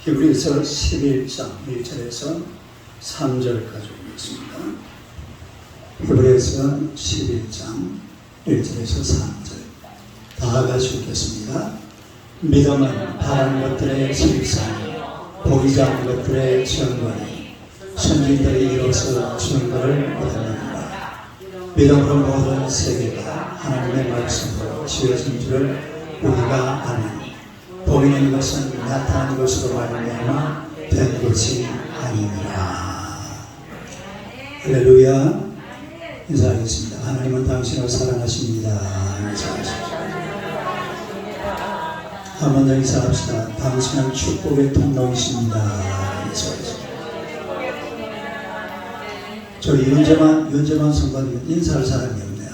히브리서 11장 1절에서 3절까지 읽겠습니다. 히브리서 11장 1절에서 3절 다 같이 읽겠습니다. 믿음은 바라는 것들의 실상이요 보이지 않는 것들의 증거니 선진들이 이로써 증거를 얻었느니라. 믿음으로 모든 세계가 하나님의 말씀으로 지어진 줄을 우리가 아나니 보이는 것은 나타난 것으로 말미암아 된 것이 아니니라. 할렐루야. 인사하겠습니다. 하나님은 당신을 사랑하십니다. 인사하십니다. 한 번 더 인사합시다. 당신은 축복의 통로이십니다. 인사하십니다. 저희 윤재만 성도님 인사할 사람이 없네요.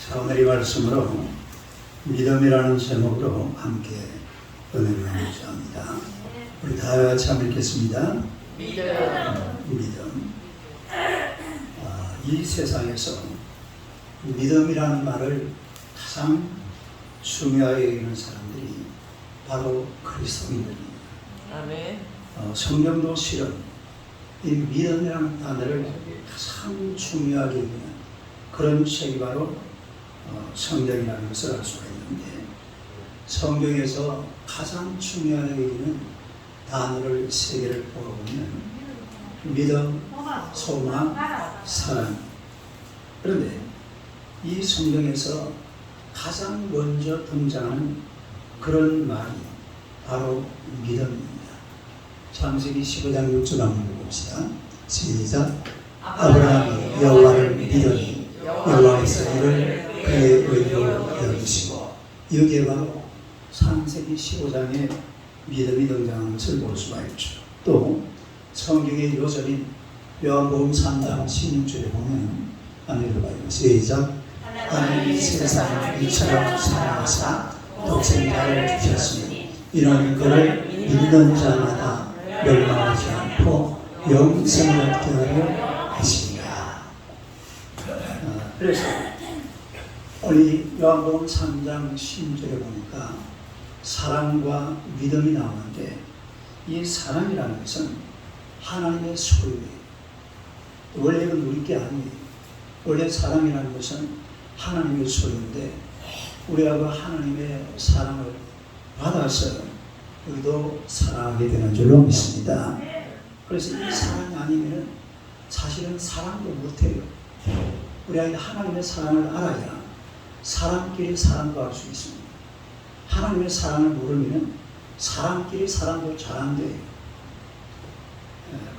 자, 오늘 이 말씀으로 믿음이라는 제목으로 함께 은혜를 나누고자 합니다. 우리 다 같이 한번 읽겠습니다. 믿음. 이 세상에서 믿음이라는 말을 가장 중요하게 여기는 사람들이 바로 그리스도인들입니다. 아멘. 성경도 실은 이 믿음이라는 단어를 가장 중요하게 여기는 그런 책이 바로 성경이라는 것을 알 수가 있는데, 성경에서 가장 중요하게 여기는 단어를 세 개를 보면 믿음, 소망, 사랑. 그런데 이 성경에서 가장 먼저 등장하는 그런 말이 바로 믿음입니다. 창세기 15장 6절 한번 봅시다. 시작. 아브라함이 여호와를 믿으니 여호와께서 이를 그의 의로 여기시고, 여기에 바로 창세기 15장에 믿음이 등장하는 것을 볼 수가 있죠. 또 성경의 요절인 요한복음 3장 16절에 보면 한번 읽어봐요. 시작. 하나님이 세상을 이처럼 사랑하사 독생자를 주셨으니 이는 그를 믿는 자마다 멸망하지 않고 영생을 얻게 하려 하십니다. 그래서 우리 요한복음 3장 16절에 보니까 사랑과 믿음이 나오는데, 이 사랑이라는 것은 하나님의 소유예요. 원래는 우리 게 아니에요. 원래 사랑이라는 것은 하나님의 소유인데, 우리가 그 하나님의 사랑을 받아서 우리도 사랑하게 되는 줄로 믿습니다. 그래서 이 사랑이 아니면 사실은 사랑도 못해요. 우리가 하나님의 사랑을 알아야 사람끼리 사랑도 할 수 있습니다. 하나님의 사랑을 모르면 사람끼리 사랑도 잘 안 돼요.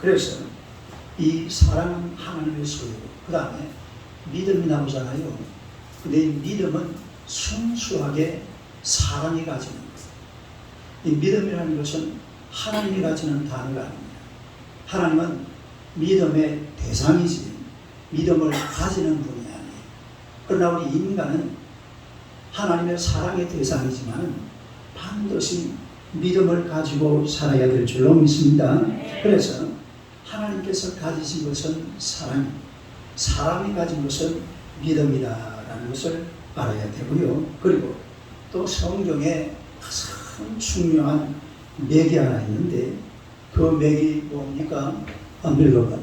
그래서 이 사랑은 하나님의 소유고, 그 다음에 믿음이 나오잖아요. 근데 이 믿음은 순수하게 사람이 가지는 거예요. 이 믿음이라는 것은 하나님이 가지는 단어가 아닙니다. 하나님은 믿음의 대상이지 믿음을 가지는 분이 아니에요. 그러나 우리 인간은 하나님의 사랑의 대상이지만 반드시 믿음을 가지고 살아야 될 줄로 믿습니다. 그래서 하나님께서 가지신 것은 사랑, 사람이 가진 것은 믿음이다라는 것을 알아야 되고요. 그리고 또 성경에 가장 중요한 맥이 하나 있는데, 그 맥이 뭡니까? 한번 읽어봐.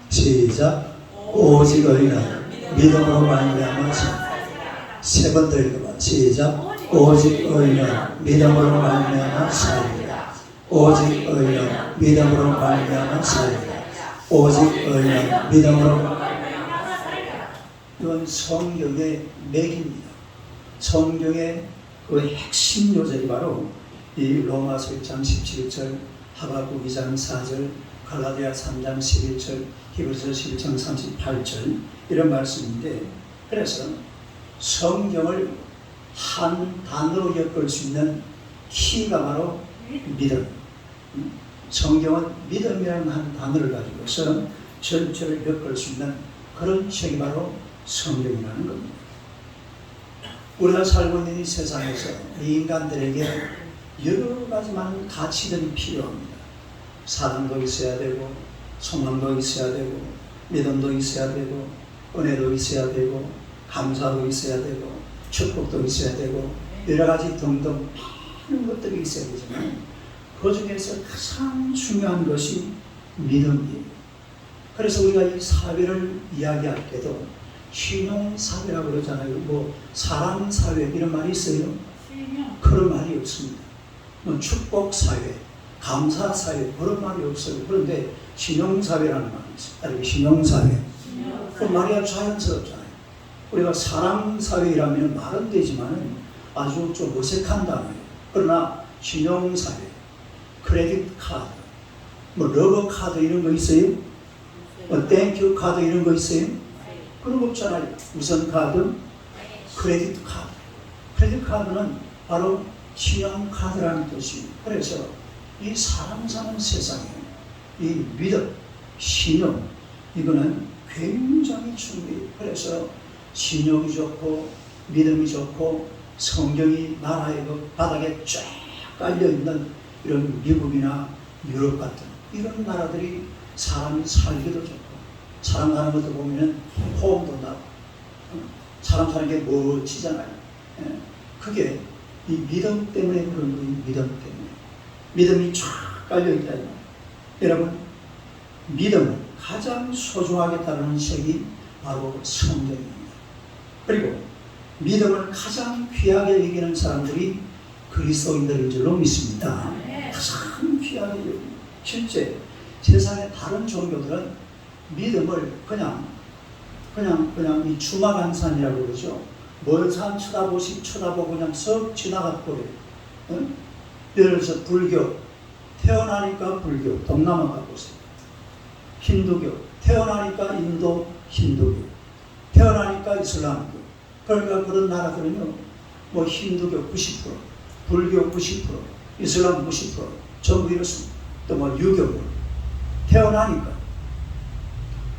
시작. 오직 의인은 믿음으로 말미암아 살리라. 세 번 더 읽어봐. 시작. 오직 의인은 믿음으로 말미암아 살리라. 오직 의인은 믿음으로 말미암아 살리라. 오직 의인은 믿음으로 말미암아 살리라. 이건 성경의 맥입니다. 성경의 그 핵심 요절이 바로 이 로마서 1장 17절, 하박국 2장 4절, 갈라디아 3장 11절, 히브리서 11장 38절 이런 말씀인데, 그래서 성경을 한 단어로 엮을 수 있는 키가 바로 믿음. 성경은 믿음이라는 한 단어를 가지고서 전체를 엮을 수 있는 그런 책이 바로 성경이라는 겁니다. 우리가 살고 있는 이 세상에서 이 인간들에게 여러 가지 많은 가치들이 필요합니다. 사랑도 있어야 되고, 소망도 있어야 되고, 믿음도 있어야 되고, 은혜도 있어야 되고 감사도 있어야 되고 축복도 있어야 되고 여러 가지 등등 많은 것들이 있어야 되지만 그 중에서 가장 중요한 것이 믿음이에요. 그래서 우리가 이 사회를 이야기할 때도 신용사회라고 그러잖아요. 뭐 사랑사회 이런 말이 있어요? 그런 말이 없습니다. 뭐 축복사회, 감사사회 그런 말이 없어요. 그런데 신용사회라는 말이 있어요. 신용사회. 그 말이 아주 자연스럽잖아요. 우리가 사랑사회라면 말은 되지만 아주 좀 어색한 단어예요. 그러나 신용사회, 크레딧 카드, 뭐 러버 카드 이런 거 있어요? 뭐 땡큐 카드 이런 거 있어요? 그런 거 없잖아요. 무슨 카드? 크레딧 카드. 크레딧 카드는 바로 신용카드라는 뜻이에요. 그래서 이 사람 사는 세상에 이 믿음, 신용 이거는 굉장히 중요해요. 그래서 신용이 좋고 믿음이 좋고 성경이 나라의 그 바닥에 쫙 깔려있는 이런 미국이나 유럽 같은 이런 나라들이 사람이 살기도 좋고 사람 사는 것도 보면 호응도 나고 사람 사는 게 멋지잖아요. 그게 이 믿음 때문에 그런 거예요. 믿음 때문에. 믿음이 쫙 깔려있다. 여러분 믿음은 가장 소중하게 다루는 책이 바로 성경입니다. 그리고 믿음을 가장 귀하게 여기는 사람들이 그리스도인들인 줄로 믿습니다. 가장 귀하게 여기는. 실제 세상의 다른 종교들은 믿음을 그냥 이 주마간산이라고 그러죠. 먼 산 쳐다보고 그냥 썩 지나가 버려요. 응? 예를 들어서 불교, 태어나니까 불교, 동남아 가보세요. 힌두교, 태어나니까 인도 힌두교, 태어나니까 이슬람교. 그러니까 그런 나라들은요, 뭐 힌두교 90%, 불교 90%, 이슬람 90%, 전부 이렇습니다. 또 뭐 유교, 태어나니까.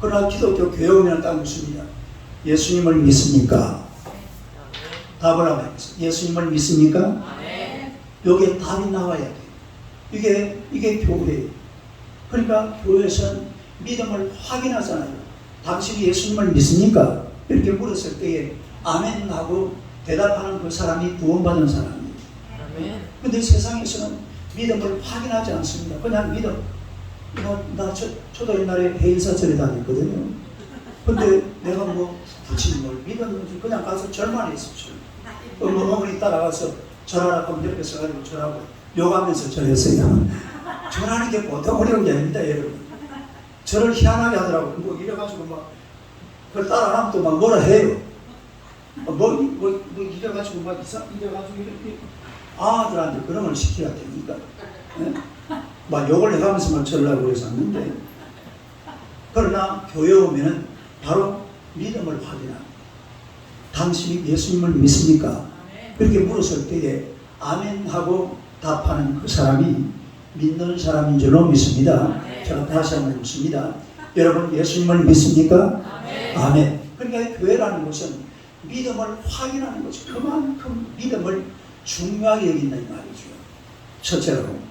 그러나 기독교 교회 오면 딱 묻습니다. 예수님을 믿습니까? 답을 하면 예수님을 믿습니까? 여기에 답이 나와야 돼요. 이게 교회예요. 그러니까 교회에서는 믿음을 확인하잖아요. 당신이 예수님을 믿습니까? 이렇게 물었을 때에 아멘 하고 대답하는 그 사람이 구원받은 사람이에요. 그런데 세상에서는 믿음을 확인하지 않습니다. 그냥 믿음. 저도 옛날에 해인사절에 다녔거든요. 근데 내가 뭐 부처님을 믿었는지 그냥 가서 절만 했었죠. 어머니 따라가서 절하라 하면 옆에 서가지고 절하고 욕하면서 절했어요. 절하는 게 보통 어려운 게 아닙니다, 여러분. 절을 희한하게 하더라고. 뭐 이래가지고 막 그걸 따라하면 또 막 뭐라 해요. 뭐 이래가지고 막 이래가지고 이렇게 아들한테 그런 걸 시켜야 됩니까? 네? 막 욕을 해가면서 막 절라고 그랬었는데, 그러나 교회 오면은 바로 믿음을 확인합니다. 당신이 예수님을 믿습니까? 그렇게 물었을 때에 아멘 하고 답하는 그 사람이 믿는 사람인 줄로 믿습니다. 제가 다시 한번 묻습니다. 여러분 예수님을 믿습니까? 아멘. 그러니까 교회라는 것은 믿음을 확인하는 거죠. 그만큼 믿음을 중요하게 여긴다는 말이죠. 첫째로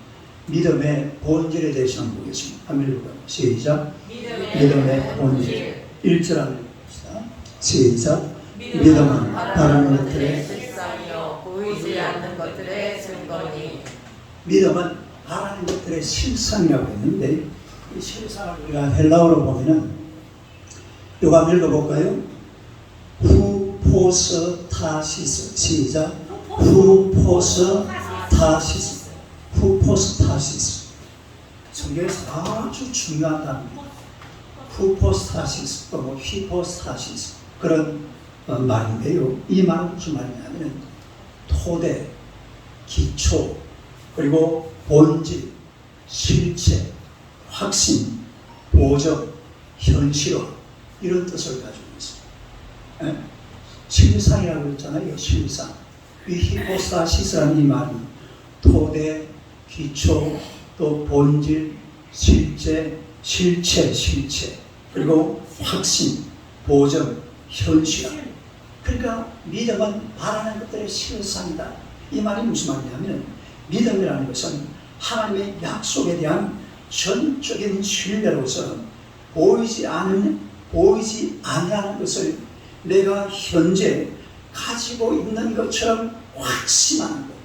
믿음의 본질에 대해서 한번 보겠습니다. 한번 읽어봐요. 시작. 믿음의 본질. 1절 한번 읽어봅시다. 시작. 믿음은 바라는 것들의 실상이요 보이지 않는 것들의 증거니. 믿음은 바라는 것들의 실상이라고 했는데 이 실상을 우리가 헬라어로 보면은 이거 한번 읽어볼까요? 후포스타시스. 시작. 후포스타시스. 후포스타시스. 성경에서 아주 중요한 단어입니다. 후포스타시스, 또 뭐 휘포스타시스 그런 말인데요. 이 말은 무슨 말이냐면 토대, 기초, 그리고 본질, 실체, 확신, 보정, 현실화 이런 뜻을 가지고 있습니다. 실상이라고 했잖아요. 실상. 이 히포스타시스라는 이 말이 토대, 기초, 또 본질, 실체, 그리고 확신, 보정, 현실화. 그러니까 믿음은 바라는 것들의 실상이다. 이 말이 무슨 말이냐면 믿음이라는 것은 하나님의 약속에 대한 전적인 신뢰로서 보이지 않는 보이지 아니하는 것을 내가 현재 가지고 있는 것처럼 확신하는 것.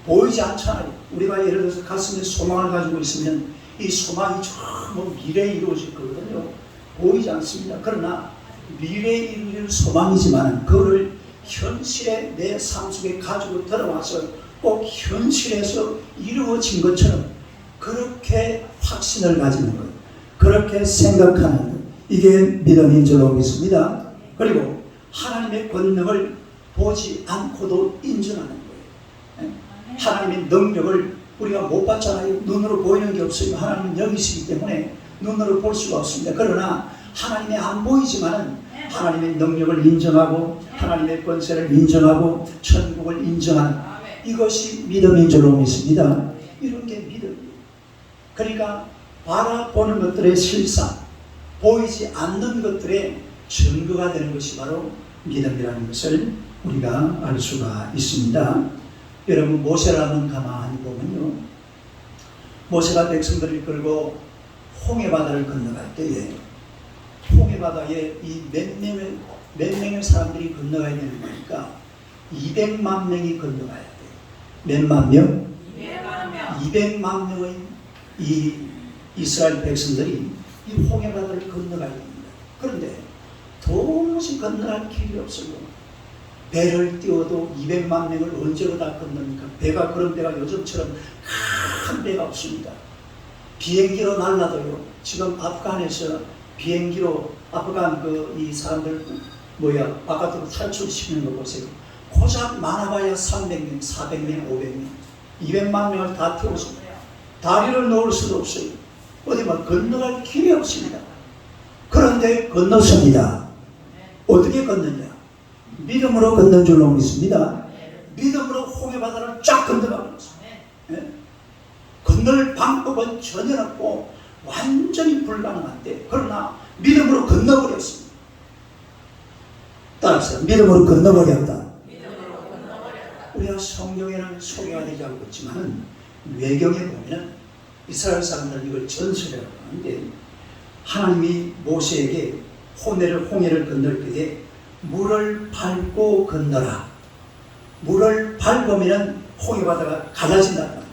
보이지 않잖아요. 우리가 예를 들어서 가슴에 소망을 가지고 있으면 이 소망이 전부 미래에 이루어질 거거든요. 보이지 않습니다. 그러나 미래에 이루어질 소망이지만 그거를 현실에 내 삶 속에 가지고 들어와서 꼭 현실에서 이루어진 것처럼 그렇게 확신을 가지는 것, 그렇게 생각하는 것, 이게 믿음인 줄로 믿습니다. 그리고 하나님의 권능을 보지 않고도 인정하는 거예요. 하나님의 능력을 우리가 못 봤잖아요. 눈으로 보이는 게 없어요. 하나님은 영이시기 때문에 눈으로 볼 수가 없습니다. 그러나 하나님이 안 보이지만은 하나님의 능력을 인정하고 하나님의 권세를 인정하고 천국을 인정하는 이것이 믿음인 줄로 믿습니다. 이런 게 믿음이에요. 그러니까 바라보는 것들의 실상, 보이지 않는 것들의 증거가 되는 것이 바로 믿음이라는 것을 우리가 알 수가 있습니다. 여러분, 모세를 한번 가만히 보면요, 모세가 백성들을 끌고 홍해바다를 건너갈 때에 홍해바다에 이 몇 명의 사람들이 건너가야 되는 거니까 200만 명이 건너가야 돼요. 몇만 명? 200만 명의 이 이스라엘 백성들이 이 홍해바다를 건너가야 됩니다. 그런데 도무지 건너갈 길이 없어요. 배를 띄워도 200만 명을 언제로 다 건너니까 배가, 그런 배가 요즘처럼 큰 배가 없습니다. 비행기로 날라도요. 지금 아프간에서 비행기로 아프간 이 사람들 바깥으로 탈출시키는 거 보세요. 고작 많아봐야 300명, 400명, 500명, 200만 명을 다 태워서 다리를 놓을 수도 없어요. 어디 건너갈 길이 없습니다. 그런데 건넜습니다. 어떻게 건너냐? 믿음으로 건넌 줄로 믿습니다. 믿음으로 홍해바다를 쫙 건너가면서 건널 방법은 전혀 없고 완전히 불가능한데, 그러나 믿음으로 건너버렸습니다. 따라서 믿음으로 건너버렸다. 우리가 성경에는 소개가 되지 않고 있지만 외경에 보면 이스라엘 사람들은 이걸 전설이라고 하는데, 하나님이 모세에게 홍해를 건널 때에 물을 밟고 건너라. 물을 밟으면 홍해바다가 갈라진다.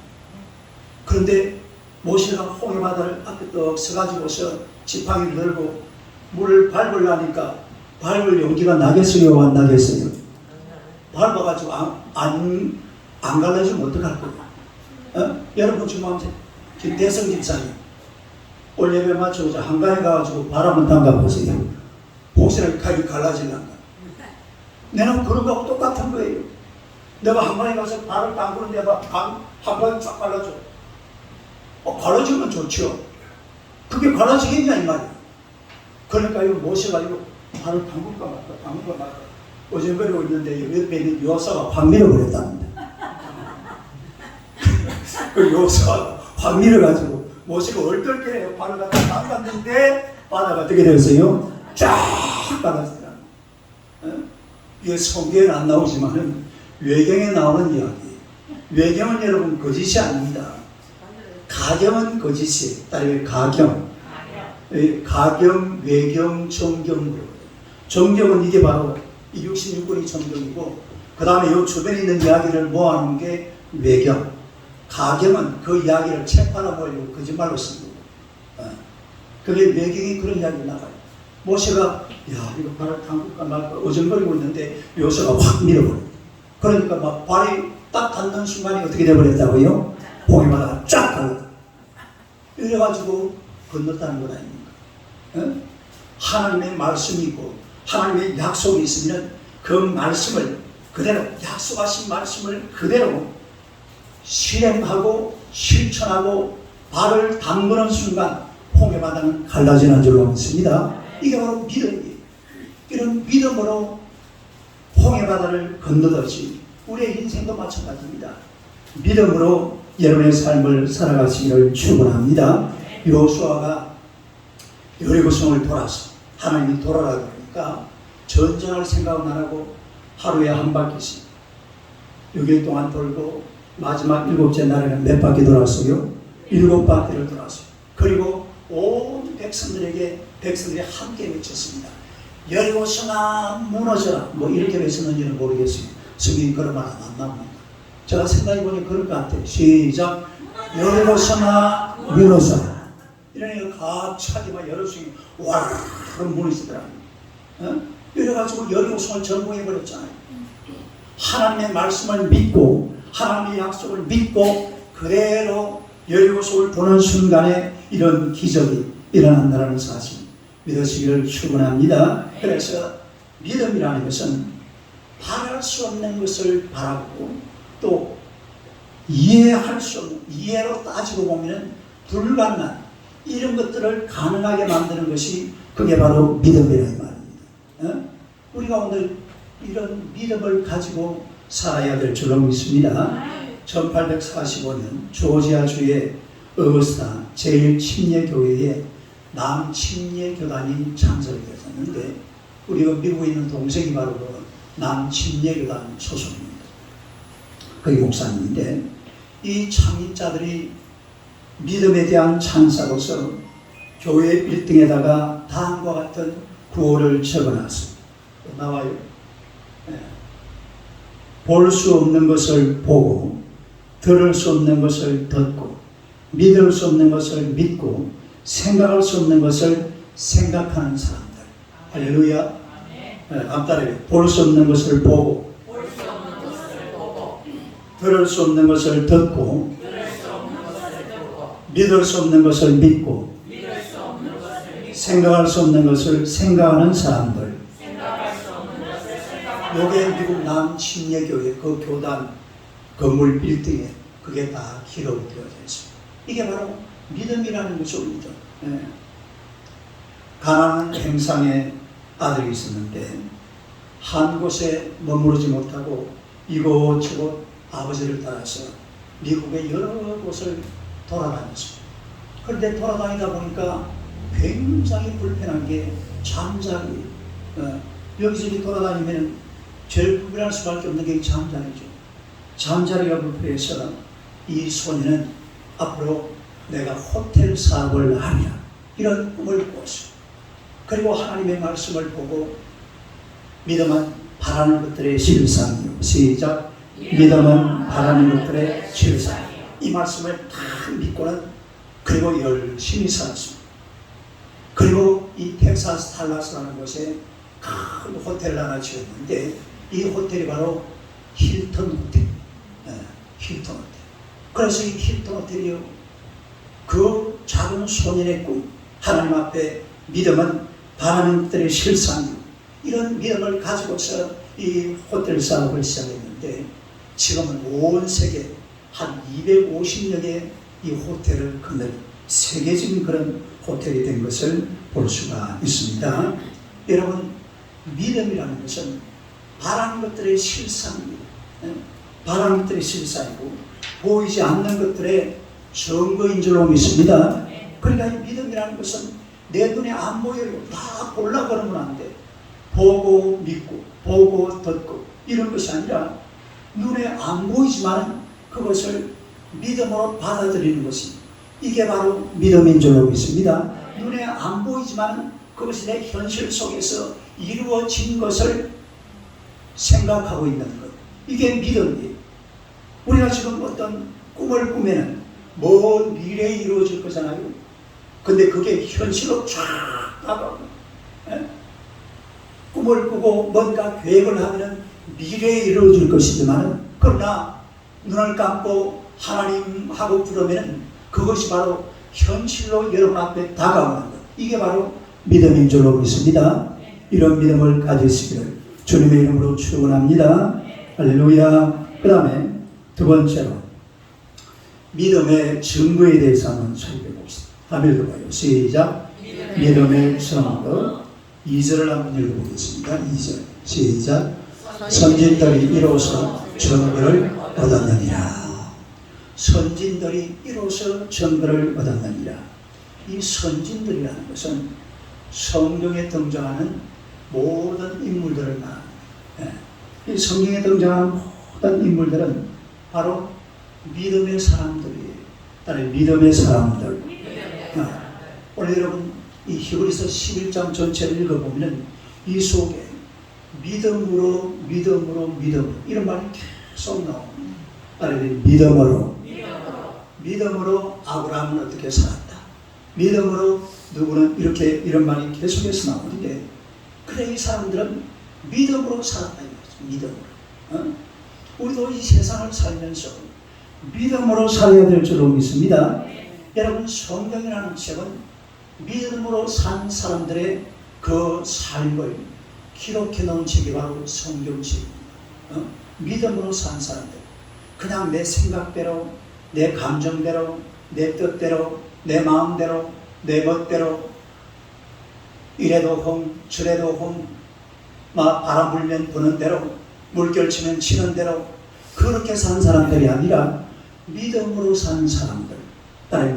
그런데 모세가 홍해바다를 앞에 떡 서가지고서 지팡이를 들고 물을 밟으려니까 밟을 용기가 나겠어요? 안 나겠어요? 밟아가지고 안 갈라지면 어떡할 거예요? 여러분 주목하세요. 지금 대성 집사님 올 예배 맞춰서 한가에 가가지고 발 한번 담가보세요. 혹시나 칼이 갈라질란가? 내가 그런 거하고 똑같은 거예요. 내가 한가에 가서 발을 담그는데 한가에 쫙 갈라져. 갈라지면 좋죠. 그게 갈라지겠냐 이 말이에요. 그러니까 이거 모세가 이거 발을 담글까 말까 어정거리고 있는데 옆에 있는 요사가 확 밀어버렸답니다. 그 요사가 확 밀어가지고 모세가 얼떨결에 발을 갖다 담갔는데 바다가 어떻게 되었어요? 쫙 갈라지더라. 이게 성경에는 안 나오지만은 외경에 나오는 이야기. 외경은 여러분 거짓이 아닙니다. 가경은 거짓이에요. 따르면 가경, 외경, 정경. 정경은 이게 바로 이 66권이 정경이고, 그 다음에 이 주변에 있는 이야기를 모아놓은 게 외경. 가경은 그 이야기를 책 팔아보려고 거짓말로 쓴 거고, 그게 외경이 그런 이야기가 나가요. 모세가 이거 발을 담글까 말까 어정거리고 있는데 요새가 확 밀어버려요. 그러니까 발이 딱 닿는 순간에 어떻게 돼버렸다고요? 홍해바다가 쫙 갈라. 이래가지고 건넜다는 것 아닙니까? 하나님의 말씀이 있고 하나님의 약속이 있으면 그 말씀을 그대로, 약속하신 말씀을 그대로 실행하고 실천하고 발을 담그는 순간 홍해바다는 갈라지는 줄로 믿습니다. 이게 바로 믿음이에요. 이런 믿음으로 홍해바다를 건너듯이 우리의 인생도 마찬가지입니다. 믿음으로 여러분의 삶을 살아가시기를 축원합니다. 여호수아가 여리고성을 돌아서 하나님이 돌아라 그러니까 전쟁할 생각은 안 하고 하루에 한 바퀴씩 6일 동안 돌고 마지막 7째 날에는 몇 바퀴 돌았어요? 7바퀴를 돌았어요. 그리고 온 백성들이 함께 외쳤습니다. 여리고성아 무너져라. 뭐 이렇게 외쳤는지는 모르겠어요. 성경이 그런 말 안 나옵니다. 제가 생각해보니 그럴 것 같아요. 시작. 여리고성아 무너져라. 이러니까 갑자기 막 여리고성이 와르르 무너지더라고요. 이래가지고 여리고성을 점령해버렸잖아요. 하나님의 말씀을 믿고 하나님의 약속을 믿고 그대로 여리고성을 보는 순간에 이런 기적이 일어난다는 사실 믿으시기를 축원합니다. 그래서 믿음이라는 것은 바랄 수 없는 것을 바라고 또 이해할 수 없는, 이해로 따지고 보면 불가능한 이런 것들을 가능하게 만드는 것이 그게 바로 믿음이라는 말입니다. 우리가 오늘 이런 믿음을 가지고 살아야 될 줄로 믿습니다. 1845년 조지아주의 어거스타 제1침례교회에 남침례교단이 창설이 되었는데 우리가 미국에 있는 동생이 바로 그 남침례교단 소속입니다. 그게 목사님인데 이 창립자들이 믿음에 대한 찬사로서 교회 빌딩에다가 다음과 같은 구호를 적어놨습니다. 나와요. 볼 수 없는 것을 보고 들을 수 없는 것을 듣고 믿을 수 없는 것을 믿고 생각할 수 없는 것을 생각하는 사람들. 할렐루야. 앞따라요. 볼 수 없는 것을 보고 들을 수 없는 것을 듣고 믿을 수 없는 것을 믿고 생각할 수 없는 것을 생각하는 사람들. 요게 미국 남침례교회 그 교단 건물 빌딩에 그게 다 기록이 되어져 있습니다. 이게 바로 믿음이라는 것이죠. 가난한 행상의 아들이 있었는데 한 곳에 머무르지 못하고 이곳저곳 아버지를 따라서 미국의 여러 곳을 돌아다녔습니다. 그런데 돌아다니다 보니까 굉장히 불편한 게 잠자리. 여기저기 돌아다니면 제일 불편할 수밖에 없는 게 잠자리죠. 잠자리가 불편해서 이 소년은 앞으로 내가 호텔 사업을 하리라 이런 꿈을 꾸었어요. 그리고 하나님의 말씀을 보고 믿음은 바라는 것들의 실상이요. 시작. 믿음은 바라는 것들의 실상이요. 이 말씀을 다 믿고는 그리고 열심히 살았습니다. 그리고 이 텍사스 달라스라는 곳에 큰 호텔을 하나 지었는데 이 호텔이 바로 힐튼 호텔. 힐튼 호텔. 그래서 이 힐튼 호텔이요. 그 작은 소년의 꿈, 하나님 앞에 믿음은 바라는 것들의 실상이요. 이런 믿음을 가지고서 이 호텔 사업을 시작했는데 지금은 온 세계 한 250여 개의 이 호텔을 건너는 세계적인 그런 호텔이 된 것을 볼 수가 있습니다. 여러분, 믿음이라는 것은 바라는 것들의 실상입니다. 바라는 것들의 실상이고 보이지 않는 것들의 증거인 줄로 믿습니다. 그러니까 이 믿음이라는 것은 내 눈에 안 보여요. 다 보려고 그러면 안 돼. 보고 믿고 보고 듣고 이런 것이 아니라 눈에 안 보이지만 그것을 믿음으로 받아들이는 것이 이게 바로 믿음인 줄로 믿습니다. 눈에 안 보이지만 그것이 내 현실 속에서 이루어진 것을 생각하고 있는 것. 이게 믿음이에요. 우리가 지금 어떤 꿈을 꾸면은 먼 미래에 이루어질 거잖아요. 근데 그게 현실로 쫙 다가오고 꿈을 꾸고 뭔가 계획을 하면은 미래에 이루어질 것이지만 그러나 눈을 감고 하나님하고 부르면은 그것이 바로 현실로 여러분 앞에 다가오는 것. 이게 바로 믿음인 줄로 믿습니다. 이런 믿음을 가지시기를 주님의 이름으로 축원합니다. 할렐루야. 그 다음에 두 번째로 믿음의 증거에 대해서 한번 살펴 봅시다. 한번 읽어봐요. 시작. 믿음의 증거. 2절을 한번 읽어보겠습니다. 2절. 시작. 선진들이 이로써 증거를 얻었느니라. 선진들이 이로써 증거를 얻었느니라. 이 선진들이라는 것은 성경에 등장하는 모든 인물들을 말합니다. 이 성경에 등장하는 모든 인물들은 바로 믿음의 사람들이에요. 따라 믿음의 사람들. 오늘 여러분 이 히브리서 11장 전체를 읽어보면 이 속에 믿음으로 이런 말이 계속 나옵니다. 믿음으로 아브라함은 어떻게 살았다. 믿음으로 누구는 이런 말이 계속해서 나오는데, 그래 이 사람들은 믿음으로 살았다 이거죠. 믿음으로. 우리도 이 세상을 살면서 믿음으로 살아야 될 줄로 믿습니다. 여러분, 성경이라는 책은 믿음으로 산 사람들의 그 삶을 기록해 놓은 책이 바로 성경책입니다. 믿음으로 산 사람들, 그냥 내 생각대로, 내 감정대로, 내 뜻대로, 내 마음대로, 내 멋대로, 이래도 홍 저래도 홍, 바람 불면 부는 대로, 물결 치면 치는 대로 그렇게 산 사람들이 아니라 믿음으로 산 사람들,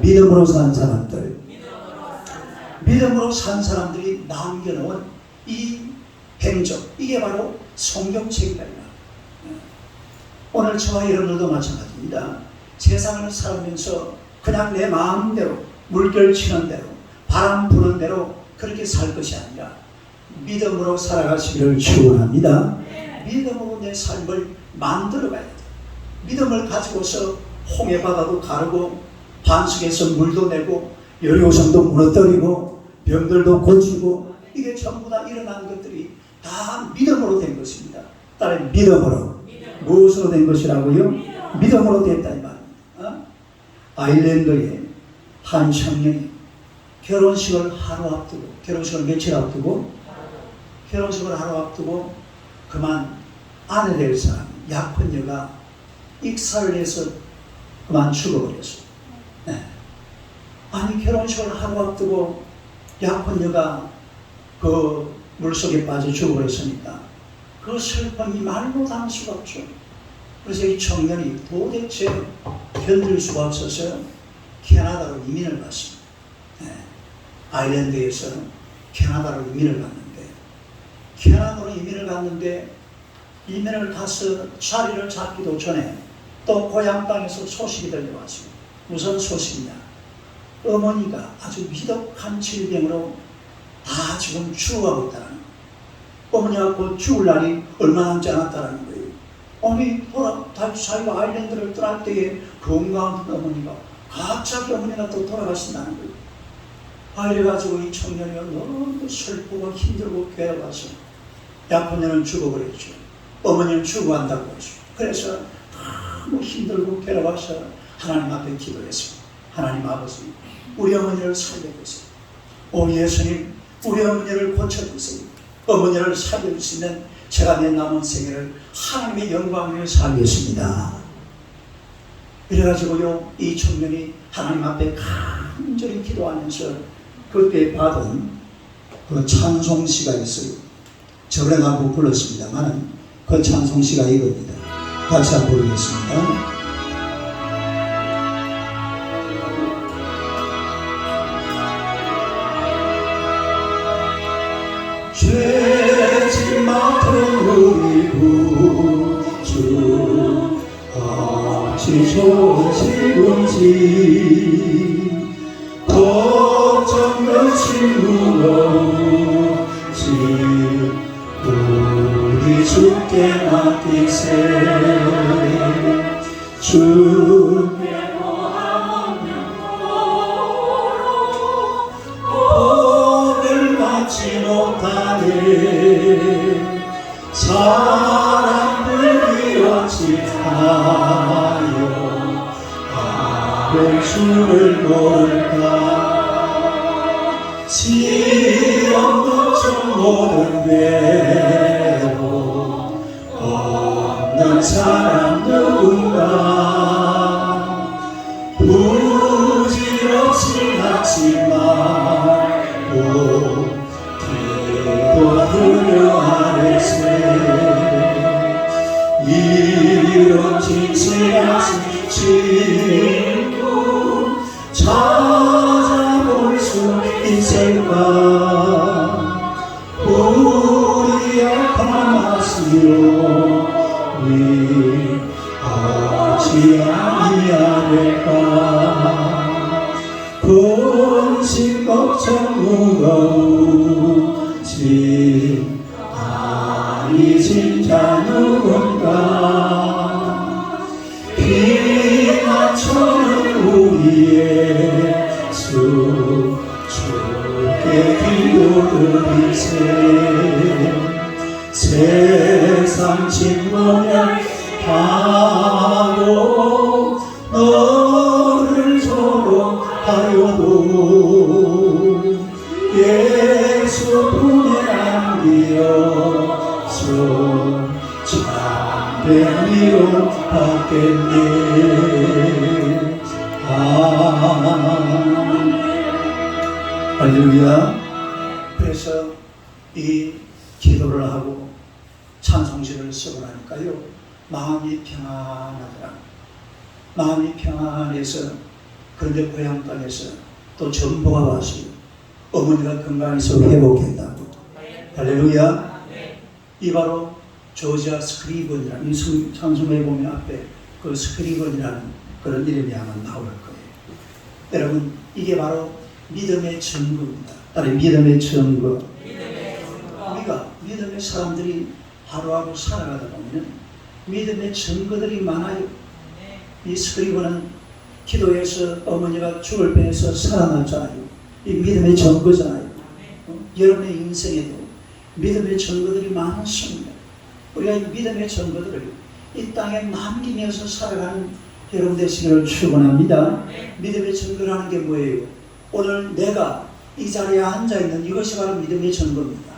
믿음으로 산 사람들이 남겨놓은 이 행적, 이게 바로 성경책이다. 오늘 저와 여러분들도 마찬가지입니다. 세상을 살면서 그냥 내 마음대로, 물결 치는 대로, 바람 부는 대로 그렇게 살 것이 아니라 믿음으로 살아가시기를 축원합니다. 믿음으로 내 삶을 만들어가야 돼. 믿음을 가지고서 홍해 바다도 가르고, 반석에서 물도 내고, 여리고성도 무너뜨리고, 병들도 고치고, 이게 전부 다 일어난 것들이 다 믿음으로 된 것입니다. 따라서 믿음으로. 무엇으로 된 것이라고요? 믿음으로 됐다 이 말입니다. 아일랜드에 한 청년이 결혼식을 하루 앞두고, 결혼식을 며칠 앞두고, 결혼식을 하루 앞두고 그만 아내 될 사람, 약혼녀가 익사를 해서 그만 죽어버렸어요. 아니, 결혼식을 하루 앞두고 약혼녀가 그 물속에 빠져 죽어버렸으니까 그 슬픔이 말로 담을 수가 없죠. 그래서 이 청년이 도대체 견딜 수가 없어서 캐나다로 이민을 갔습니다. 아일랜드에서 캐나다로 이민을 갔는데 이민을 가서 자리를 잡기도 전에 또 고향 땅에서 소식이 들려왔습니다. 무슨 소식이냐? 어머니가 아주 위독한 질병으로 다 지금 죽어가고 있다는 거예요. 어머니가 곧 죽을 날이 얼마 남지 않았다는 거예요. 아니, 자기가 아일랜드를 떠날 때에 건강한 어머니가 갑자기 어머니가 또 돌아가신다는 거예요. 이래가지고 이 청년이 너무 슬프고 힘들고 괴로워서 약혼녀는 죽어버렸죠. 어머니는 죽어간다고 했죠. 그래서 너무 힘들고 괴로워서 하나님 앞에 기도했습니다. 하나님 아버지, 우리 어머니를 살려주세요. 오 예수님, 우리 어머니를 고쳐주세요. 어머니를 살려주시면 제가 내 남은 생애를 하나님의 영광을 위해 살겠습니다. 이래가지고요, 이 청년이 하나님 앞에 간절히 기도하면서 그때 받은 그 찬송시가 있어요. 저번에 한번 불렀습니다만 그 찬송시가 이겁니다. 다시 한번 부르겠습니다. 죄짐 맡은 우리 구주 어찌 좋으시군지 걱정 끝이 무거운지 우리 주께 맡기세. 주께 보함 없는 도로 복을 받지 못하네. 사람들 위로치하여 아벨 주를 모를까. 시험도 좀 모든 대로 없는 사람 누군가. 부질없이 하지 말고 기도 그녀 아래세. 이런 진실하신 친구 찾아볼 수 있을까. 우리 아파하시오 위하지 아니하릴까. 근심 걱정 정우가 오지 아니 진짜 누군가 비나처럼 우리의 수 주께 기도드리세 세상 침몰을 하고 너를 조롱하여도 예수 품에 안기어서 참된 위로 받겠네. 할렐루야. 그래서 이 기도를 하고 찬송시를 쓰고 나니까요, 마음이 평안하더라. 마음이 평안해서, 그런데 고향 땅에서 또 전보가 왔어요. 어머니가 건강해서 회복했다고. 할렐루야. 이 바로 조지아 스크리번이라는, 이 찬송에 보면 앞에 그 스크리번이라는 그런 이름이 아마 나올 거예요. 여러분, 이게 바로 믿음의 증거입니다. 따로 믿음의 증거. 우리가 믿음의 사람들이 하루하루 살아가다 보면 믿음의 증거들이 많아요. 이 스크리번은 기도해서 어머니가 죽을 뻔해서 살아났잖아요. 이 믿음의 증거잖아요. 여러분의 인생에도 믿음의 증거들이 많습니다. 우리가 이 믿음의 증거들을 이 땅에 남기면서 살아가는 여러분 되시기를 축원합니다. 믿음의 증거라는 게 뭐예요? 오늘 내가 이 자리에 앉아있는 이것이 바로 믿음의 증거입니다.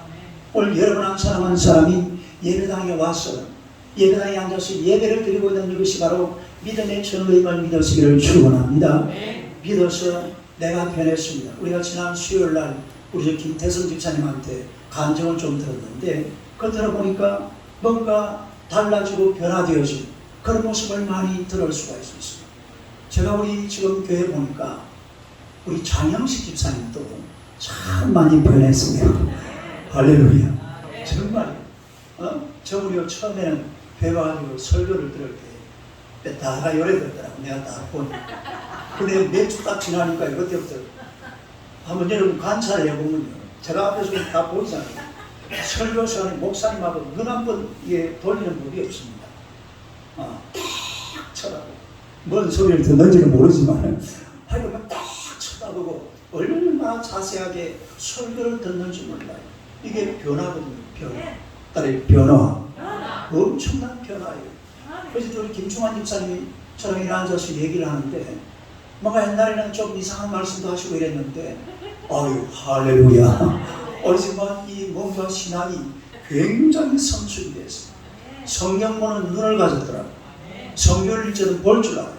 오늘 여러분 한 사람 한 사람이 예배당에 와서 예배당에 앉아서 예배를 드리고 있는 이것이 바로 믿음의 증거임을 믿으시기를 축원합니다. 믿어서 내가 변했습니다. 우리가 지난 수요일날 우리 김태성 집사님한테 간증을 좀 들었는데, 그거 들어보니까 뭔가 달라지고 변화되어진 그런 모습을 많이 들을 수가 있었어요. 제가 우리 지금 교회 보니까 우리 장영식 집사님도 참 많이 변했어요. 할렐루야. 정말 저분이 처음에는 배워가지고 설교를 들을 때 다가 요래되더라고. 내가 딱 보니. 근데 몇 주 딱 지나니까 이것때부터 한번 여러분 관찰을 해보면요, 제가 앞에서 다 보이잖아요. 설교 시간에 목사님하고 눈 한 번 돌리는 법이 없습니다. 딱 쳐다보고, 뭔 소리를 듣는지는 모르지만 하여간 딱 쳐다보고 얼마나 자세하게 설교를 듣는지 몰라요. 이게 변화거든요. 변화. 엄청난 변화예요. 그래서 우리 김충환 집사님이 저랑 앉아서 얘기를 하는데, 뭔가 옛날에는 좀 이상한 말씀도 하시고 이랬는데, 아유 할렐루야. 어지만 이 뭔가 신앙이 굉장히 성숙이 됐어요. 성경 보는 눈을 가졌더라고요. 성경을 이제는 볼 줄 알아요.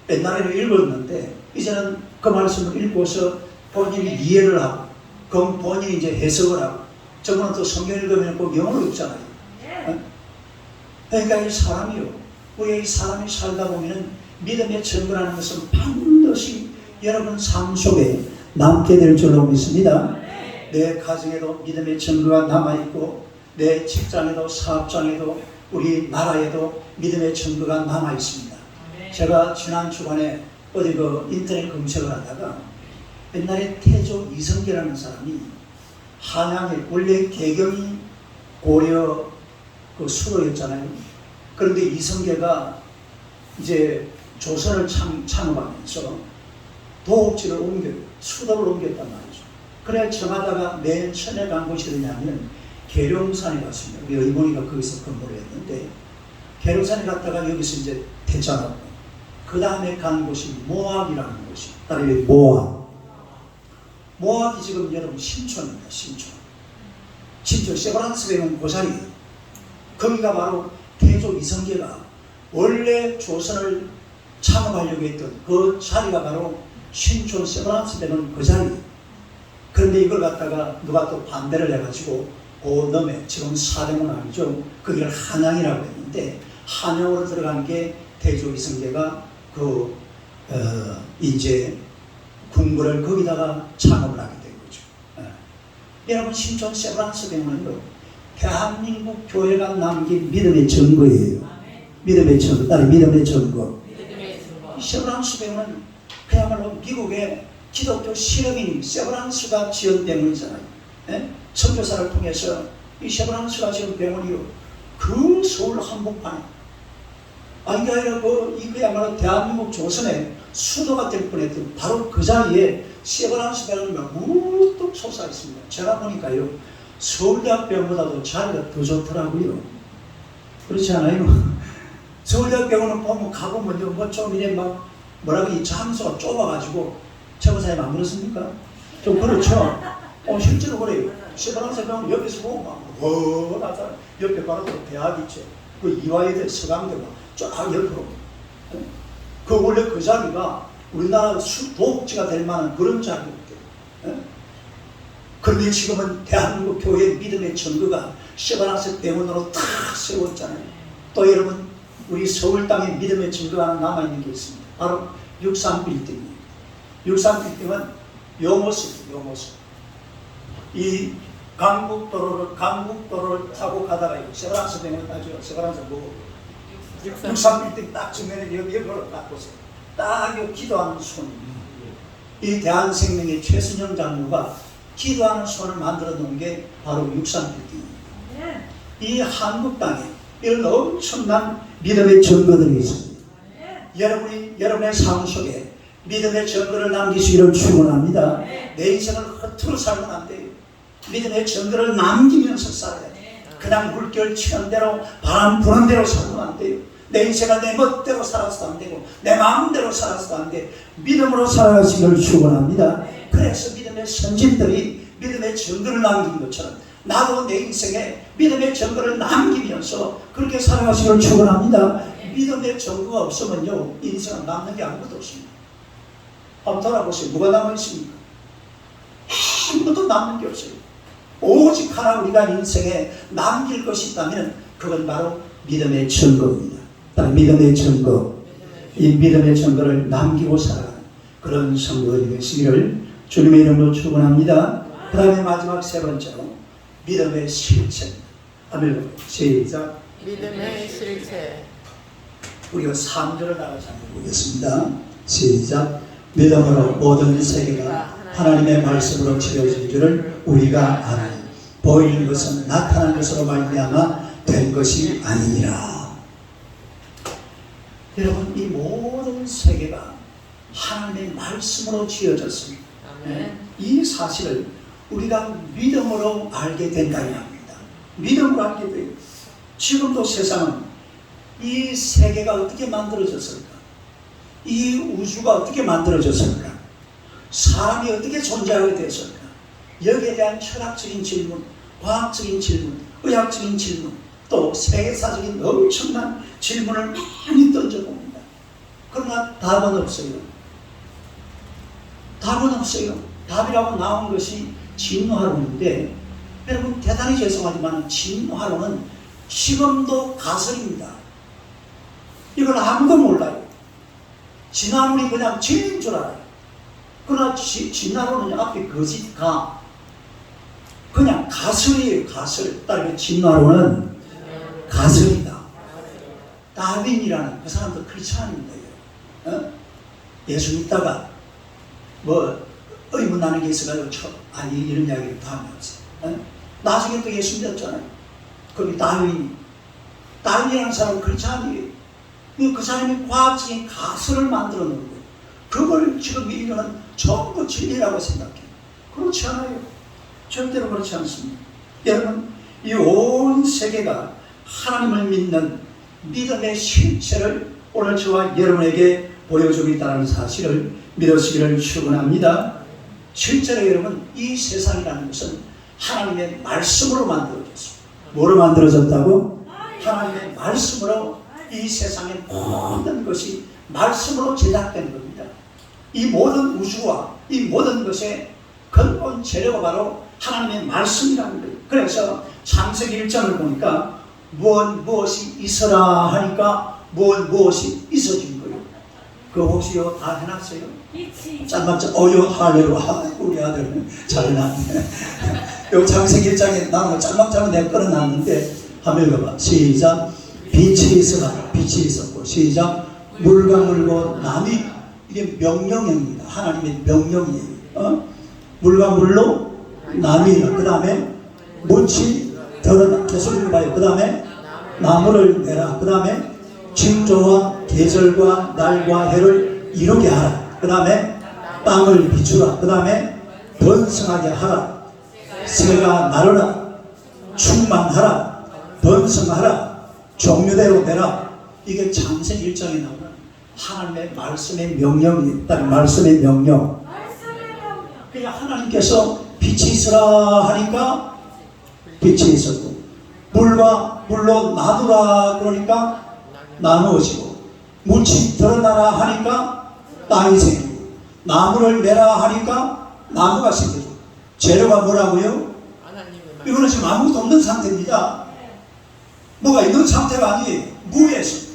옛날에는 읽었는데 이제는 그 말씀을 읽고서 본인이 이해를 하고, 그럼 본인이 이제 해석을 하고, 저분은 또 성경 읽으면 꼭 영어로 읽잖아요. 그러니까 이 사람이요, 우리 이 사람이 살다 보면 믿음의 증거라는 것은 반드시 여러분 삶 속에 남게 될 줄로 믿습니다. 내 가정에도 믿음의 증거가 남아있고, 내 직장에도 사업장에도 우리 나라에도 믿음의 증거가 남아있습니다. 제가 지난 주간에 어디 그 인터넷 검색을 하다가 옛날에 태조 이성계라는 사람이 한양에, 원래 개경이 고려 그 수도였잖아요. 그런데 이성계가 이제 조선을 창업하면서 도읍지를 수도를 옮겼단 말이죠. 그래 청하다가 맨 처음에 간 곳이 어디냐면 계룡산에 갔습니다. 우리 어머니가 거기서 근무를 했는데, 계룡산에 갔다가 여기서 이제 퇴짜하고, 그 다음에 간 곳이 모악이라는 곳이, 따로 모악이 지금 여러분 신촌입니다. 신촌 세브란스백은 고사리예요. 거기가 바로 태조 이성계가 원래 조선을 창업하려고 했던 그 자리가 바로 신촌 세브란스백은 그 자리예요. 그런데 이걸 갖다가 누가 또 반대를 해가지고 그 넘에, 지금 사대문 아니죠, 거기를 한양이라고 했는데, 한양으로 들어간 게 태조 이성계가 이제 궁궐을 거기다가 창업을 하게 된 거죠. 여러분, 신촌 세브란스백은요, 대한민국 교회가 남긴 믿음의 증거예요. 믿음의 증거, 따로 믿음의 증거. 세브란스백은 그야말로 미국의 기독교 실험인 세브란스가 지은 병원이잖아요. 예? 선교사를 통해서 이 세브란스가 지은 병원이요. 그 서울 한복판에. 이게 아니라 이거야말로 대한민국 조선의 수도가 될 뻔했던 바로 그 자리에 세브란스 병원이 무뚝 솟아있습니다. 제가 보니까요. 서울대학 병원보다도 자리가 더 좋더라고요. 그렇지 않아요? 서울대학 병원은 보면 가보면 뭐좀 이래 이 장소가 좁아가지고 최고사님 안 그렇습니까? 좀 그렇죠? 실제로 그래요. 세브란스 병원 여기서 보면 나잖아. 옆에 바로 대학 있죠. 그 이화여대 서강대가 쫙 옆으로. 원래 그 자리가 우리나라 도곡지가 될 만한 그런 자리였대요. 그런데 지금은 대한민국 교회의 믿음의 전거가 세브란스 병원으로 탁 세웠잖아요. 또 여러분, 우리 서울 땅에 믿음의 증거가 하나 남아있는 게 있습니다. 바로 63빌딩이에요. 63빌딩은 요 모습이에요. 이 강북도로를 타고 가다가 세브란스 병원 따죠. 세브란스 63빌딩 딱 정면에 여기로 딱 보세요. 딱 요 기도하는 손입니다. 이 대한생명의 최순영 장로가 기도하는 손을 만들어 놓은 게 바로 63빌딩입니다. 이 한국 땅에 이런 엄청난 믿음의 증거들이 있습니다. 여러분의 삶 속에 믿음의 증거를 남기시기를 축원합니다. 내 인생을 허투루 살면 안 돼요. 믿음의 증거를 남기면서 살아야 돼요. 그냥 물결 치는 대로 바람 부는 대로 살면 안 돼요. 내 인생을 내 멋대로 살아서도 안 되고 내 마음대로 살아서도 안 돼. 믿음으로 살아가시기를 축원합니다. 그래서 믿음의 선진들이 믿음의 증거를 남긴 것처럼 나도 내 인생에 믿음의 증거를 남기면서 그렇게 살아가시기를 축원합니다. 믿음의 증거가 없으면요 인생은 남는 게 아무것도 없습니다. 한번 돌아보세요. 뭐가 남아있습니까? 아무것도 남는 게 없어요. 오직 하나 우리가 인생에 남길 것이 있다면 그건 바로 믿음의 증거입니다. 믿음의 증거, 이 믿음의 증거를 남기고 살아가는 그런 성도들이 되시기를 주님의 이름으로 축원합니다. 그 다음에 마지막 세 번째로 믿음의 실체입니다. 아멘. 시작. 믿음의 실체. 우리가 3절을 나가서 한번 보겠습니다. 시작. 믿음으로 모든 세계가 하나님의 말씀으로 지어진 줄을 우리가 알아요. 보이는 것은 나타난 것으로 말미암아 된 것이 아니니라. 여러분, 이 모든 세계가 하나님의 말씀으로 지어졌습니다. 이 사실을 우리가 믿음으로 알게 된다는 겁니다. 믿음으로 알게 돼요. 지금도 세상은 이 세계가 어떻게 만들어졌을까? 이 우주가 어떻게 만들어졌을까? 사람이 어떻게 존재하게 됐을까? 여기에 대한 철학적인 질문, 과학적인 질문, 의학적인 질문, 또 세계사적인 엄청난 질문을 많이 던져봅니다. 그러나 답은 없어요. 답은 없어요. 답이라고 나온 것이 진화론인데, 여러분 대단히 죄송하지만 진화론은 지금도 가설입니다. 이걸 아무도 몰라요. 진화론이 그냥 진인 줄 알아요. 그러나 진화론은 앞에 거짓가, 그냥 가설이에요. 가설. 따르면 진화론은 가설이다. 다윈이라는 그 사람도 크리스찬입니다. 예수 믿다가 의문나는 게 있어가지고 이런 이야기를 다 하면서 나중에 또 예수 믿었잖아요. 거기 다윈이라는 사람은 크리스찬이에요. 그 사람이 과학적인 가설을 만들어 놓은 거예요. 그걸 지금 인류는 전부 진리라고 생각해요. 그렇지 않아요. 절대로 그렇지 않습니다. 여러분, 이 온 세계가 하나님을 믿는 믿음의 실체를 오늘 저와 여러분에게 보여주고 있다는 사실을 믿으시기를 축원합니다. 실제로 여러분, 이 세상이라는 것은 하나님의 말씀으로 만들어졌습니다. 뭐로 만들어졌다고? 하나님의 말씀으로 이 세상의 모든 것이 말씀으로 제작된 겁니다. 이 모든 우주와 이 모든 것의 근본 재료가 바로 하나님의 말씀이라는 거예요. 그래서 창세기 1장을 보니까 무엇이 있어라 하니까 무엇이 있어진 거예요. 그거 혹시 다 해놨어요? 짤막짤 할렐루야. 우리 아들 잘 해놨네. 요 창세기 1장에 나오는 짤막짤막 내가 끌어놨는데 한번 읽어봐. 시작. 빛이 있어라. 빛이 있었고, 시작. 물과 물고 남이 이게 명령입니다. 하나님의 명령이에요. 물과 물로 나뉘라. 그 다음에 묻지 더러다. 계속 읽어봐요. 그 다음에 나무를 내라. 그 다음에 징조와 계절과 날과 해를 이루게 하라. 그 다음에 땅을 비추라. 그 다음에 번성하게 하라. 새가 나르라. 충만하라. 번성하라. 종류대로 되라. 이게 창세기 1장에 나오는 하나님의 말씀의 명령이 있다. 말씀의 명령. 그냥 하나님께서 빛이 있으라 하니까 빛이 있었고, 물과 물로 나누라 그러니까 나누어지고, 묻이 드러나라 하니까 땅이 생기고, 나무를 내라 하니까 나무가 생기고. 재료가 뭐라고요? 이거는 지금 아무것도 없는 상태입니다. 뭐가 있는 상태가 아니에요. 무에서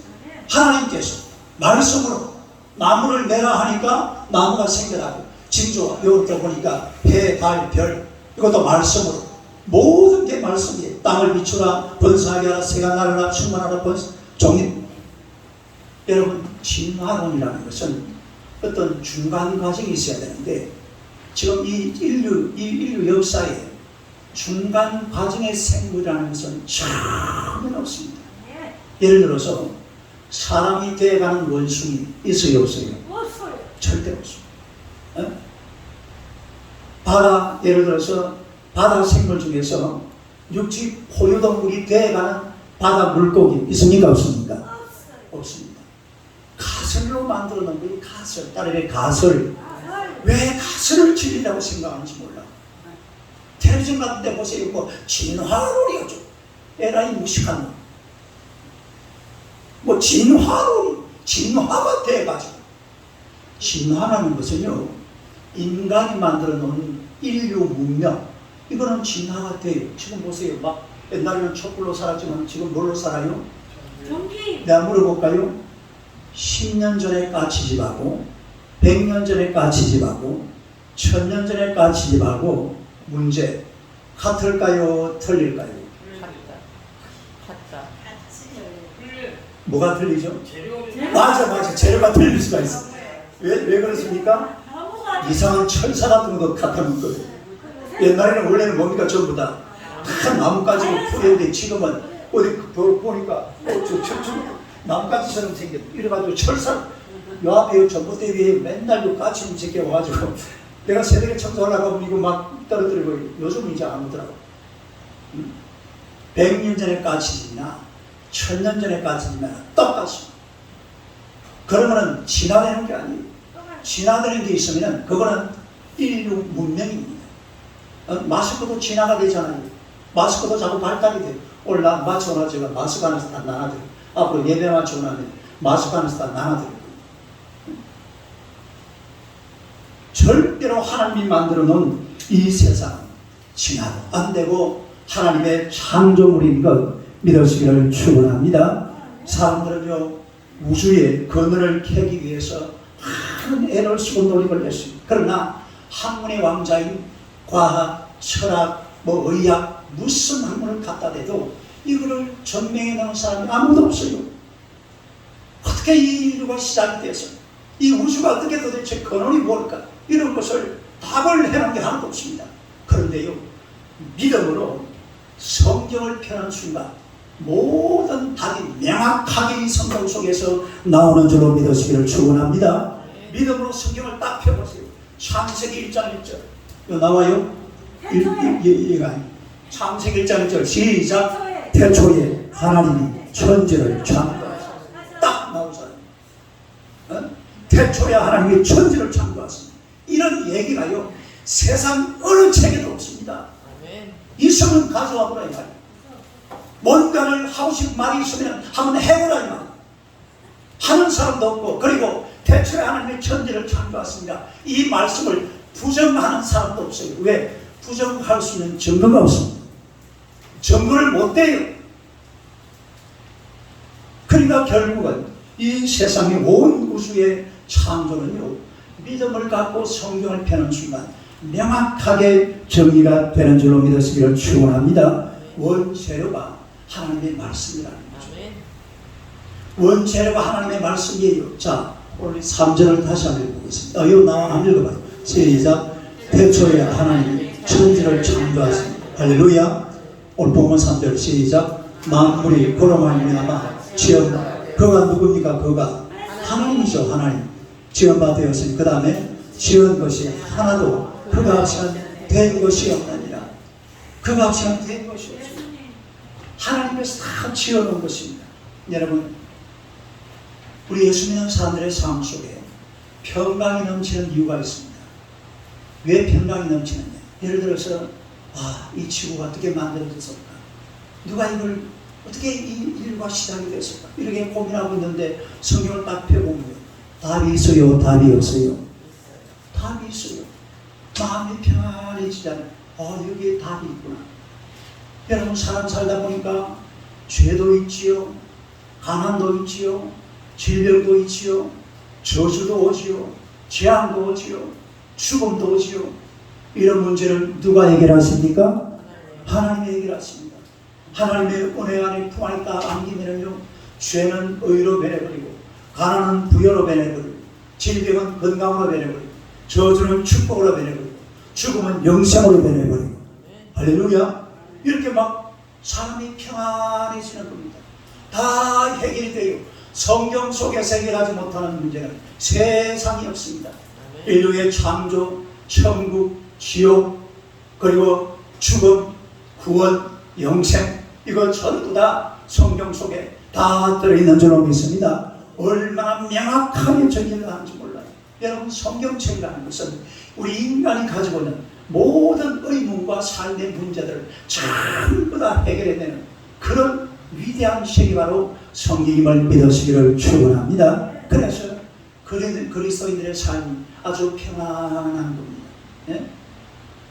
하나님께서 말씀으로 나무를 내라 하니까 나무가 생겨나고, 징조와 이것도 보니까 해, 달, 별, 이것도 말씀으로 모든 게 말씀이에요. 땅을 비추라, 번성하게 하라, 새가 나르라, 충만하라, 종이. 여러분, 진화론이라는 것은 어떤 중간 과정이 있어야 되는데, 지금 이 인류 역사에 중간 과정의 생물이라는 것은 전혀 없습니다. 예를 들어서 사람이 돼가는 원숭이 있어요, 없어요? 절대 없습니다. 바다, 예를 들어서 바다 생물 중에서 육지 포유동물이 돼가는 바다 물고기 있습니까, 없습니까? 없습니다. 가설로 만들어 놓은 거예요. 가설. 딸에게 가설. 왜 가설을 진리라고 생각하는지 몰라. 텔레비전 같은 데 보세요. 뭐 진화론이죠. 에라이 무식한 놈. 뭐 진화가 돼가지고. 진화라는 것은요, 인간이 만들어 놓은 인류 문명, 이거는 진화가 돼요. 지금 보세요. 막 옛날에는 촛불로 살았지만 지금 뭘로 살아요? 내가 물어볼까요? 10년 전에 까치집하고 100년 전에 까치집하고 1000년 전에 까치집하고 문제 같을까요? 틀릴까요? 같다. 뭐가 틀리죠? 맞아. 재료가 틀릴 수가 있어. 왜 그렇습니까? 이상한 철사 같은 거 갖다 놓은 거예요. 옛날에는 원래는 뭡니까? 전부 다 나뭇가지로 풀었는데 지금은 어디 보니까 나뭇가지처럼 생겼. 이래가지고 철사 요 앞에 전봇대 위에 맨날 요 까치 움직여 와가지고 내가 새벽에 청소하려고 하면 이거 막 떨어뜨리고. 요즘은 이제 안 오더라고. 100년 전에 까치집이나 1000년 전에 까치집이나 똑같이. 그러면은 진화되는 게 아니에요. 진화되는 게 있으면은 그거는 인류 문명입니다. 마스크도 진화가 되잖아요. 마스크도 자꾸 발달이 돼요. 오늘 나 마스크 하나 제가 마스크 하나씩 다 나눠드려요. 앞으로 예배 마치고 나면 마스크 하나씩 다 나눠드려요. 절대로 하나님이 만들어 놓은 이 세상 진화도 안 되고 하나님의 창조물인 것 믿으시기를 축원합니다. 사람들은요, 우주의 근원을 캐기 위해서 많은 애를 쓰고 노력을 했습니다. 그러나 학문의 왕자인 과학, 철학, 의학, 무슨 학문을 갖다 대도 이거를 증명해 놓은 사람이 아무도 없어요. 어떻게 이 인류가 시작이 돼서 이 우주가 어떻게 도대체 근원이 뭘까, 이런 것을 답을 해놓은 게 하나도 없습니다. 그런데요, 믿음으로 성경을 펴는 순간 모든 답이 명확하게 이 성경 속에서 나오는 줄로 믿으시기를 축원합니다. 믿음으로 성경을 딱 펴보세요. 창세기 1장 1절 이거 나와요? 창세기 1장 1절 시작. 태초에 하나님이 천지를 창조하셨다. 딱 나오잖아요. 태초에 하나님이 천지를 창조하셨습니다. 이런 얘기가요, 세상 어느 책에도 없습니다. 있으면 가져와보라 이 말이에요. 뭔가를 하고 싶은 말이 있으면 한번 해보라 이 말이에요. 하는 사람도 없고, 그리고 태초에 하나님이 천지를 창조하셨습니다. 이 말씀을 부정하는 사람도 없어요. 왜? 부정할 수 있는 증거가 없습니다. 증거를 못 대요. 그러니까 결국은 이 세상의 온 우주의 창조는요, 믿음을 갖고 성경을 펴는 순간 명확하게 정리가 되는 줄로 믿으시기를 축원합니다. 원재료가 하나님의 말씀이라는 거죠. 원재료가 하나님의 말씀이에요. 자, 오늘 3절을 다시 한번 읽어보겠습니다. 이거 나와 한번 읽어봐요. 시작. 태초에 하나님이 천지를 창조하시니 할렐루야. 오늘 본문 3절 시작. 만물이 그로 말미암아 지었다. 그가 누굽니까? 그가 하나님이죠. 하나님. 지은 바 되었으니 그 다음에 지은 것이 하나도 그가 없이는 된 것이 없느니라. 그가 없이는 된 것이 없습니다. 하나님께서 다 지어놓은 것입니다. 여러분, 우리 예수 믿는 사람들의 삶 속에 평강이 넘치는 이유가 있습니다. 왜 평강이 넘치느냐? 예를 들어서 이 지구가 어떻게 만들어졌을까? 누가 이걸 어떻게 이 일과 시작이 됐을까? 이렇게 고민하고 있는데 성경을 딱 펴보면 답이 있어요? 답이 없어요? 답이 있어요. 마음이 평안해지잖아요. 여기에 답이 있구나. 여러분, 사람 살다 보니까 죄도 있지요, 가난도 있지요, 질병도 있지요, 저주도 오지요, 재앙도 오지요, 죽음도 오지요. 이런 문제를 누가 해결하십니까? 하나님이 해결하십니다. 하나님의 은혜 안에 품 안에 딱 안기면요, 죄는 의로 변해버리고, 가난은 부여로 변해버리고, 질병은 건강으로 변해버리고, 저주는 축복으로 변해버리고, 죽음은 영생으로 변해버리고. 할렐루야. 이렇게 막 사람이 평안해지는 겁니다. 다 해결이 돼요. 성경 속에서 해결하지 못하는 문제는 세상이 없습니다. 인류의 창조, 천국, 지옥, 그리고 죽음, 구원, 영생, 이거 전부 다 성경 속에 다 들어있는 줄로 믿습니다. 얼마나 명확하게 정의하는지 몰라요. 여러분, 성경책이라는 것은 우리 인간이 가지고 있는 모든 의문과 삶의 문제들을 전부 다 해결해내는 그런 위대한 책이 바로 성경임을 믿으시기를 축원합니다. 그래서 그리스도인들의 삶이 아주 평안한 겁니다. 예?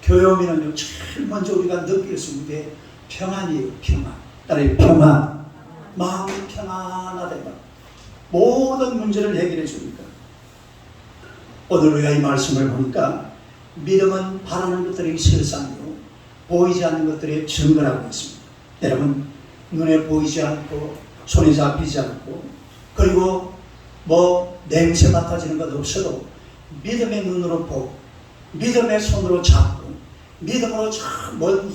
교묘미는요, 제일 먼저 우리가 느낄 수 있는 게 평안이에요. 평안. 따라요. 평안. 마음이 평안하다. 모든 문제를 해결해 주니까. 오늘 우리가 이 말씀을 보니까 믿음은 바라는 것들의 실상이고 보이지 않는 것들의 증거라고 했습니다. 여러분, 눈에 보이지 않고 손에 잡히지 않고 그리고 냄새 맡아지는 것 없어도 믿음의 눈으로 보고 믿음의 손으로 잡고 믿음으로 먼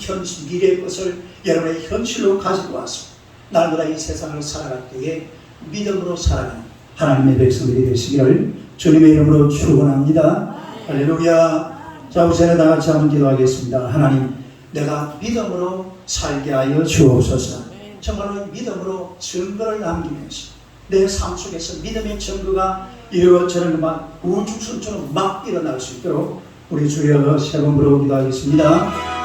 미래의 것을 여러분의 현실로 가지고 왔습니다. 날마다 이 세상을 살아갈 때에 믿음으로 살아가는 하나님의 백성들이 되시기를 주님의 이름으로 축원합니다. 할렐루야. 자, 우선 다 같이 한번 기도하겠습니다. 하나님, 내가 믿음으로 살게 하여 주옵소서. 정말로 믿음으로 증거를 남기면서 내 삶 속에서 믿음의 증거가 이것처럼 막 우주선처럼 막 일어날 수 있도록 우리 주여 세 번 부르고 기도하겠습니다.